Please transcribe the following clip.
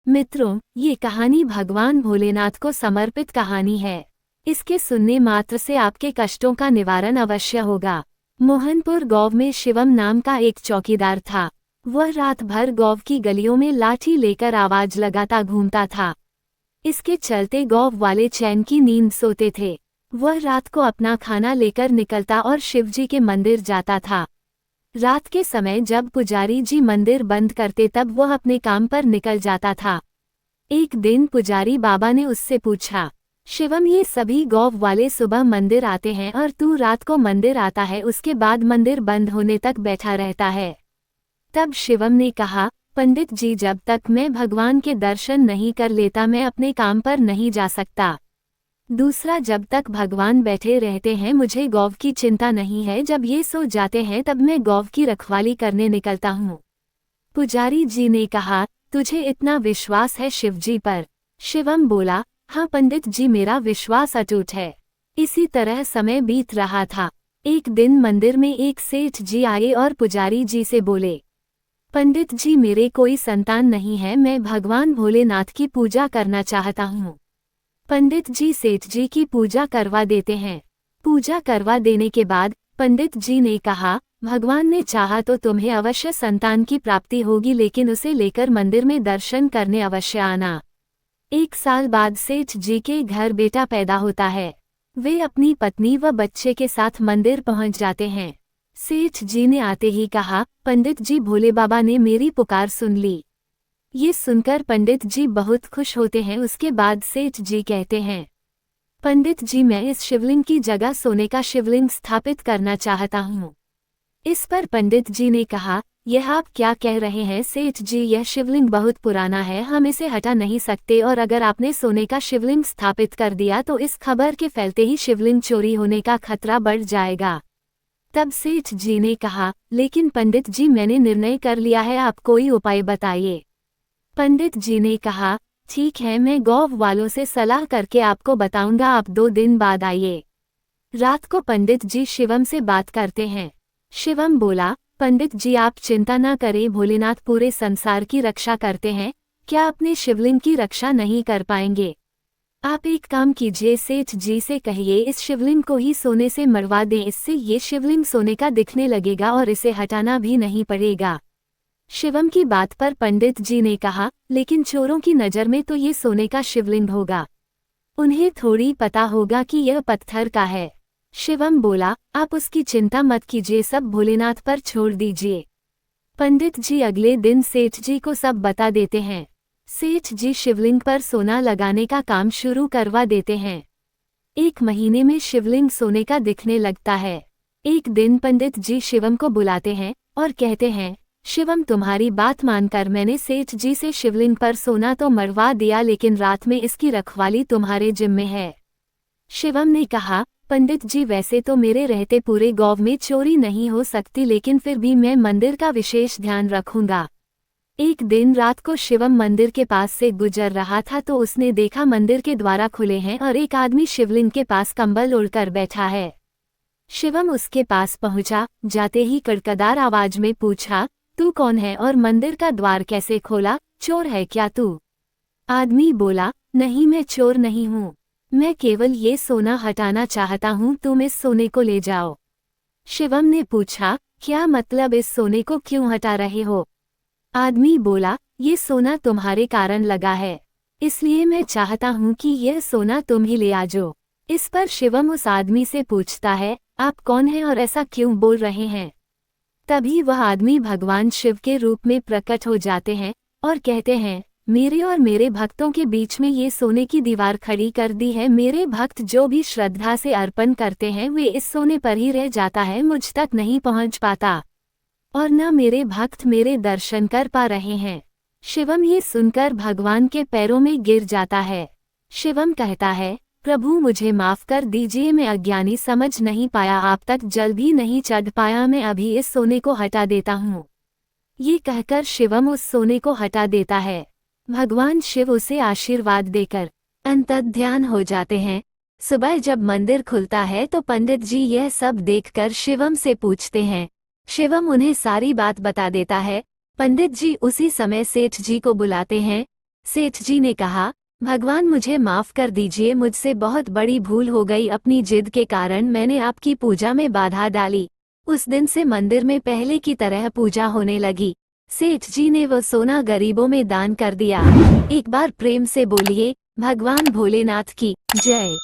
मित्रों, ये कहानी भगवान भोलेनाथ को समर्पित कहानी है। इसके सुनने मात्र से आपके कष्टों का निवारण अवश्य होगा। मोहनपुर गांव में शिवम नाम का एक चौकीदार था। वह रात भर गांव की गलियों में लाठी लेकर आवाज लगाता घूमता था। इसके चलते गांव वाले चैन की नींद सोते थे। वह रात को अपना खाना लेकर निकलता और शिवजी के मंदिर जाता था। रात के समय जब पुजारी जी मंदिर बंद करते तब वह अपने काम पर निकल जाता था। एक दिन पुजारी बाबा ने उससे पूछा, शिवम, ये सभी गांव वाले सुबह मंदिर आते हैं और तू रात को मंदिर आता है, उसके बाद मंदिर बंद होने तक बैठा रहता है। तब शिवम ने कहा, पंडित जी, जब तक मैं भगवान के दर्शन नहीं कर लेता मैं अपने काम पर नहीं जा सकता। दूसरा, जब तक भगवान बैठे रहते हैं मुझे गौ की चिंता नहीं है, जब ये सो जाते हैं तब मैं गौ की रखवाली करने निकलता हूँ। पुजारी जी ने कहा, तुझे इतना विश्वास है शिवजी पर? शिवम बोला, हाँ पंडित जी, मेरा विश्वास अटूट है। इसी तरह समय बीत रहा था। एक दिन मंदिर में एक सेठ जी आए और पुजारी जी से बोले, पंडित जी, मेरे कोई संतान नहीं है, मैं भगवान भोलेनाथ की पूजा करना चाहता हूँ। पंडित जी सेठ जी की पूजा करवा देते हैं। पूजा करवा देने के बाद पंडित जी ने कहा, भगवान ने चाहा तो तुम्हें अवश्य संतान की प्राप्ति होगी, लेकिन उसे लेकर मंदिर में दर्शन करने अवश्य आना। 1 साल बाद सेठ जी के घर बेटा पैदा होता है। वे अपनी पत्नी व बच्चे के साथ मंदिर पहुंच जाते हैं। सेठ जी ने आते ही कहा, पंडित जी, भोले बाबा ने मेरी पुकार सुन ली। ये सुनकर पंडित जी बहुत खुश होते हैं। उसके बाद सेठ जी कहते हैं, पंडित जी, मैं इस शिवलिंग की जगह सोने का शिवलिंग स्थापित करना चाहता हूँ। इस पर पंडित जी ने कहा, यह आप क्या कह रहे हैं सेठ जी, यह शिवलिंग बहुत पुराना है, हम इसे हटा नहीं सकते, और अगर आपने सोने का शिवलिंग स्थापित कर दिया तो इस खबर के फैलते ही शिवलिंग चोरी होने का खतरा बढ़ जाएगा। तब सेठ जी ने कहा, लेकिन पंडित जी, मैंने निर्णय कर लिया है, आप कोई उपाय बताइए। पंडित जी ने कहा, ठीक है, मैं गांव वालों से सलाह करके आपको बताऊंगा, आप 2 दिन बाद आइए। रात को पंडित जी शिवम से बात करते हैं। शिवम बोला, पंडित जी, आप चिंता न करें, भोलेनाथ पूरे संसार की रक्षा करते हैं, क्या अपने शिवलिंग की रक्षा नहीं कर पाएंगे? आप एक काम कीजिए, सेठ जी से कहिए इस शिवलिंग को ही सोने से मरवा दें, इससे ये शिवलिंग सोने का दिखने लगेगा और इसे हटाना भी नहीं पड़ेगा। शिवम की बात पर पंडित जी ने कहा, लेकिन चोरों की नज़र में तो ये सोने का शिवलिंग होगा, उन्हें थोड़ी पता होगा कि यह पत्थर का है। शिवम बोला, आप उसकी चिंता मत कीजिए, सब भोलेनाथ पर छोड़ दीजिए। पंडित जी अगले दिन सेठ जी को सब बता देते हैं। सेठ जी शिवलिंग पर सोना लगाने का काम शुरू करवा देते हैं। 1 महीने में शिवलिंग सोने का दिखने लगता है। एक दिन पंडित जी शिवम को बुलाते हैं और कहते हैं, शिवम, तुम्हारी बात मानकर मैंने सेठ जी से शिवलिंग पर सोना तो मरवा दिया, लेकिन रात में इसकी रखवाली तुम्हारे जिम्मे है। शिवम ने कहा, पंडित जी, वैसे तो मेरे रहते पूरे गांव में चोरी नहीं हो सकती, लेकिन फिर भी मैं मंदिर का विशेष ध्यान रखूंगा। एक दिन रात को शिवम मंदिर के पास से गुजर रहा था तो उसने देखा मंदिर के द्वार खुले हैं और एक आदमी शिवलिंग के पास कंबल ओढ़कर बैठा है। शिवम उसके पास पहुंचा, जाते ही कड़कदार आवाज में पूछा, तू कौन है और मंदिर का द्वार कैसे खोला? चोर है क्या तू? आदमी बोला, नहीं, मैं चोर नहीं हूँ, मैं केवल ये सोना हटाना चाहता हूँ, तुम इस सोने को ले जाओ। शिवम ने पूछा, क्या मतलब, इस सोने को क्यों हटा रहे हो? आदमी बोला, ये सोना तुम्हारे कारण लगा है, इसलिए मैं चाहता हूँ कि यह सोना तुम ही ले आ जाओ। इस पर शिवम उस आदमी से पूछता है, आप कौन हैं और ऐसा क्यों बोल रहे हैं? तभी वह आदमी भगवान शिव के रूप में प्रकट हो जाते हैं और कहते हैं, मेरे और मेरे भक्तों के बीच में ये सोने की दीवार खड़ी कर दी है। मेरे भक्त जो भी श्रद्धा से अर्पण करते हैं वे इस सोने पर ही रह जाता है, मुझ तक नहीं पहुंच पाता, और न मेरे भक्त मेरे दर्शन कर पा रहे हैं। शिवम ये सुनकर भगवान के पैरों में गिर जाता है। शिवम कहता है, प्रभु मुझे माफ कर दीजिए, मैं अज्ञानी समझ नहीं पाया, आप तक जल भी नहीं चढ़ पाया, मैं अभी इस सोने को हटा देता हूँ। ये कहकर शिवम उस सोने को हटा देता है। भगवान शिव उसे आशीर्वाद देकर अंतर्ध्यान हो जाते हैं। सुबह जब मंदिर खुलता है तो पंडित जी यह सब देखकर शिवम से पूछते हैं। शिवम उन्हें सारी बात बता देता है। पंडित जी उसी समय सेठ जी को बुलाते हैं सेठ जी ने कहा, भगवान मुझे माफ कर दीजिए, मुझसे बहुत बड़ी भूल हो गई, अपनी जिद के कारण मैंने आपकी पूजा में बाधा डाली। उस दिन से मंदिर में पहले की तरह पूजा होने लगी। सेठ जी ने वो सोना गरीबों में दान कर दिया। एक बार प्रेम से बोलिए, भगवान भोलेनाथ की जय।